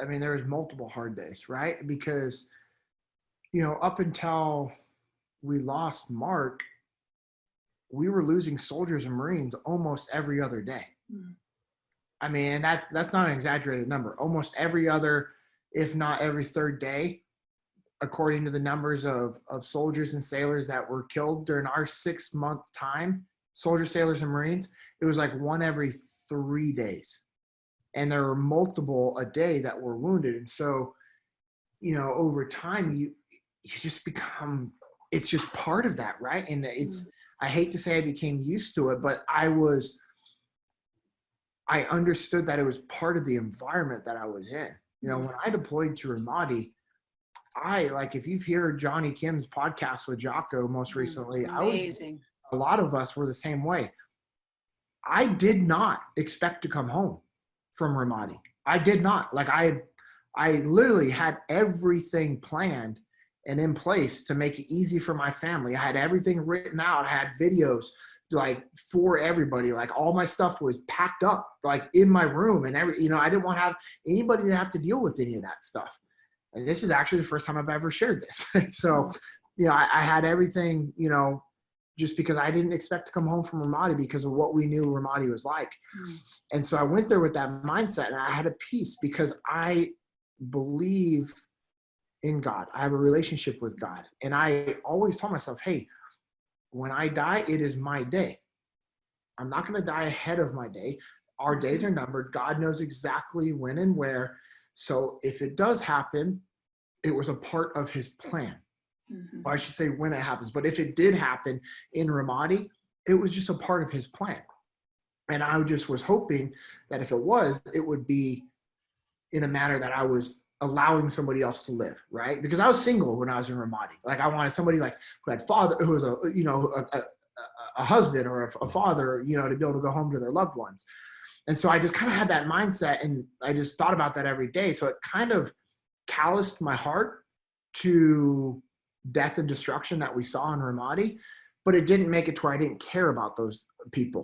I mean, there was multiple hard days, right? Because, up until we lost Mark, we were losing soldiers and Marines almost every other day. Mm. I mean, and that's not an exaggerated number. Almost every other, if not every third day, according to the numbers of soldiers and sailors that were killed during our 6-month time, soldiers, sailors, and Marines, it was like one every 3 days. And there were multiple a day that were wounded. And so, over time, you just become, it's just part of that, right? And I hate to say I became used to it, but I understood that it was part of the environment that I was in. When I deployed to Ramadi, if you've heard Johnny Kim's podcast with Jocko most recently, amazing. A lot of us were the same way. I did not expect to come home from Ramadi. I did not. I literally had everything planned and in place to make it easy for my family. I had everything written out. I had videos for everybody. All my stuff was packed up in my room and I didn't want to have anybody to have to deal with any of that stuff. And this is actually the first time I've ever shared this. So, I had everything, just because I didn't expect to come home from Ramadi because of what we knew Ramadi was like. And so I went there with that mindset and I had a peace because I believe in God. I have a relationship with God. And I always told myself, hey, when I die, it is my day. I'm not going to die ahead of my day. Our days are numbered. God knows exactly when and where. So if it does happen, it was a part of his plan. Or I should say when it happens. But if it did happen in Ramadi, it was just a part of his plan. And I just was hoping that if it was, it would be in a manner that I was allowing somebody else to live, right? Because I was single when I was in Ramadi. I wanted somebody who had who was a husband or a father, to be able to go home to their loved ones. And so I just kind of had that mindset and I just thought about that every day. So it kind of calloused my heart to death and destruction that we saw in Ramadi, but it didn't make it to where I didn't care about those people.